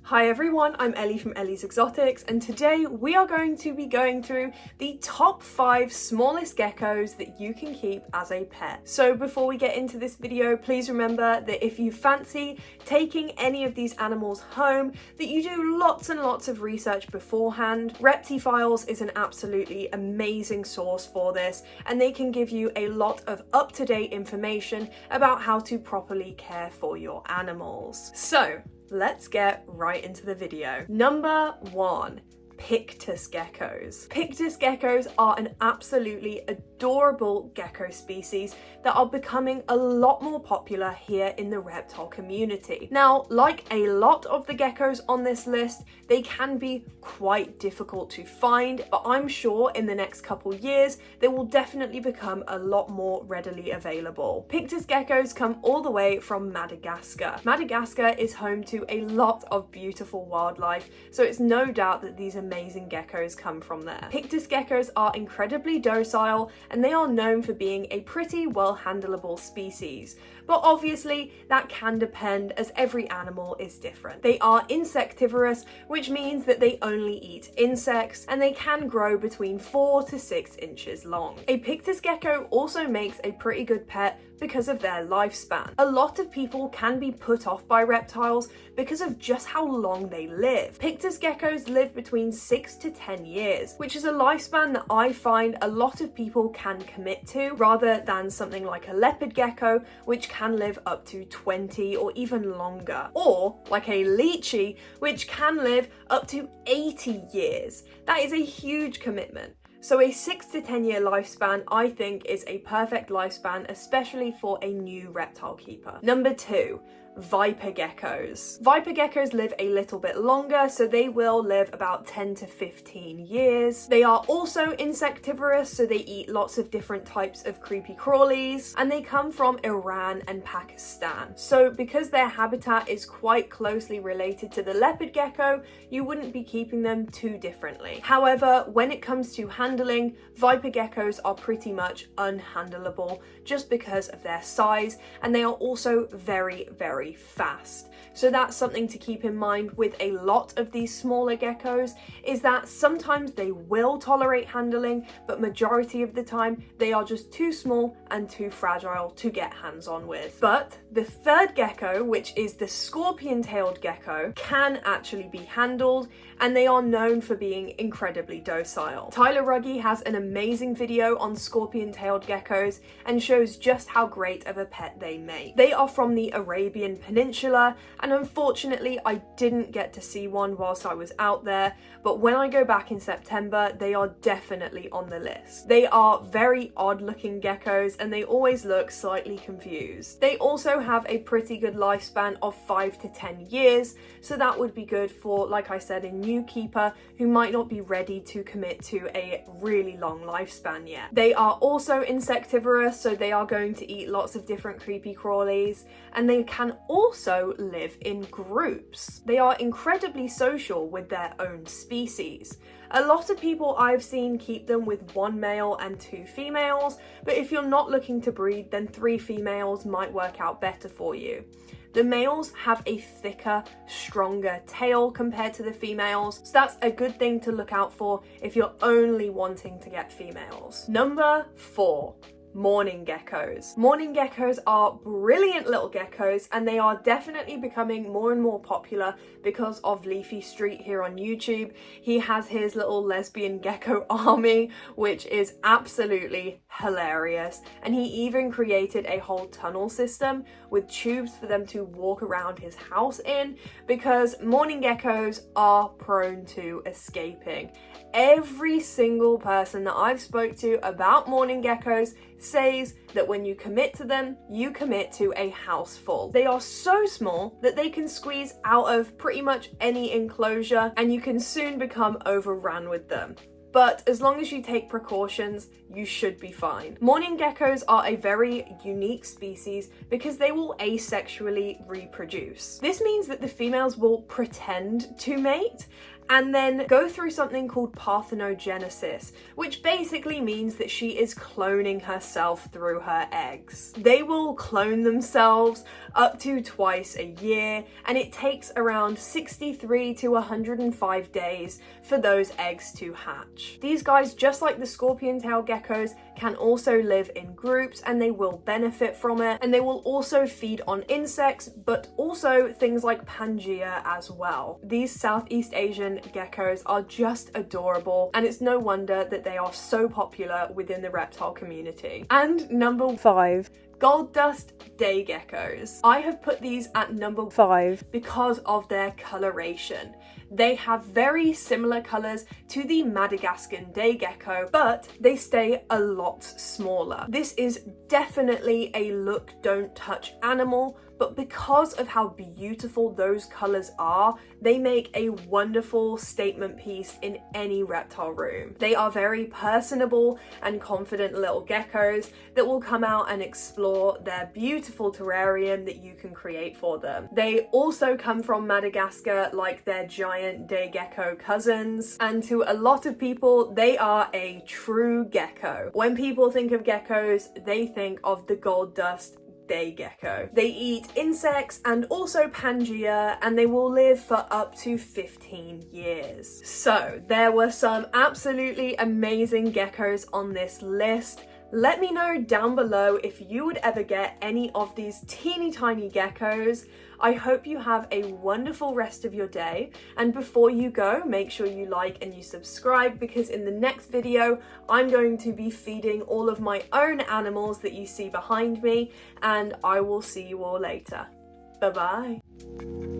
Hi everyone, I'm Ellie from Ellie's Exotics, and today we are going to be going through the top 5 smallest geckos that you can keep as a pet. So before we get into this video, please remember that if you fancy taking any of these animals home, that you do lots and lots of research beforehand. Reptiles is an absolutely amazing source for this, and they can give you a lot of up-to-date information about how to properly care for your animals. So let's get right into the video. Number 1. Pictus geckos. Pictus geckos are an absolutely adorable gecko species that are becoming a lot more popular here in the reptile community. Now, like a lot of the geckos on this list, they can be quite difficult to find, but I'm sure in the next couple years they will definitely become a lot more readily available. Pictus geckos come all the way from Madagascar. Madagascar is home to a lot of beautiful wildlife, so it's no doubt that these amazing geckos come from there. Pictus geckos are incredibly docile and they are known for being a pretty well handleable species, but obviously that can depend as every animal is different. They are insectivorous, which means that they only eat insects, and they can grow between 4 to 6 inches long. A Pictus gecko also makes a pretty good pet because of their lifespan. A lot of people can be put off by reptiles because of just how long they live. Pictus geckos live between 6 to 10 years, which is a lifespan that I find a lot of people can commit to, rather than something like a leopard gecko, which can live up to 20 or even longer, or like a lychee, which can live up to 80 years. That is a huge commitment. So a 6 to 10 year lifespan, I think, is a perfect lifespan, especially for a new reptile keeper. Number 2. Viper geckos. Viper geckos live a little bit longer, so they will live about 10 to 15 years. They are also insectivorous, so they eat lots of different types of creepy crawlies, and they come from Iran and Pakistan. So because their habitat is quite closely related to the leopard gecko, you wouldn't be keeping them too differently. However, when it comes to handling, viper geckos are pretty much unhandleable just because of their size, and they are also very, very fast. So that's something to keep in mind with a lot of these smaller geckos, is that sometimes they will tolerate handling, but majority of the time they are just too small and too fragile to get hands-on with. But the third gecko, which is the scorpion-tailed gecko, can actually be handled, and they are known for being incredibly docile. Tyler Ruggie has an amazing video on scorpion-tailed geckos and shows just how great of a pet they make. They are from the Arabian Peninsula, and unfortunately I didn't get to see one whilst I was out there, but when I go back in September, they are definitely on the list. They are very odd looking geckos and they always look slightly confused. They also have a pretty good lifespan of 5 to 10 years, so that would be good for, like I said, a new keeper who might not be ready to commit to a really long lifespan yet. They are also insectivorous, so they are going to eat lots of different creepy crawlies, and they can also live in groups. They are incredibly social with their own species. A lot of people I've seen keep them with 1 male and 2 females, but if you're not looking to breed, then 3 females might work out better for you. The males have a thicker, stronger tail compared to the females, so that's a good thing to look out for if you're only wanting to get females. Number 4. Mourning geckos. Mourning geckos are brilliant little geckos, and they are definitely becoming more and more popular because of Leafy Street here on YouTube. He has his little lesbian gecko army, which is absolutely hilarious, and he even created a whole tunnel system with tubes for them to walk around his house in, because mourning geckos are prone to escaping. Every single person that I've spoke to about mourning geckos says that when you commit to them, you commit to a house full. They are so small that they can squeeze out of pretty much any enclosure, and you can soon become overrun with them. But as long as you take precautions, you should be fine. Mourning geckos are a very unique species because they will asexually reproduce. This means that the females will pretend to mate, and then go through something called parthenogenesis, which basically means that she is cloning herself through her eggs. They will clone themselves up to twice a year, and it takes around 63 to 105 days for those eggs to hatch. These guys, just like the scorpion tail geckos, can also live in groups, and they will benefit from it, and they will also feed on insects, but also things like Pangea as well. These Southeast Asian geckos are just adorable, and it's no wonder that they are so popular within the reptile community. And number 5. Gold Dust Day Geckos. I have put these at number 5 because of their coloration. They have very similar colours to the Madagascan day gecko, but they stay a lot smaller. This is definitely a look, don't touch animal, but because of how beautiful those colours are, they make a wonderful statement piece in any reptile room. They are very personable and confident little geckos that will come out and explore their beautiful terrarium that you can create for them. They also come from Madagascar like their giant day gecko cousins, and to a lot of people, they are a true gecko. When people think of geckos, they think of the Gold Dust Day Gecko. They eat insects and also Pangea, and they will live for up to 15 years. So there were some absolutely amazing geckos on this list. Let me know down below if you would ever get any of these teeny tiny geckos. I hope you have a wonderful rest of your day, and before you go, make sure you like and you subscribe, because in the next video I'm going to be feeding all of my own animals that you see behind me, and I will see you all later. Bye bye.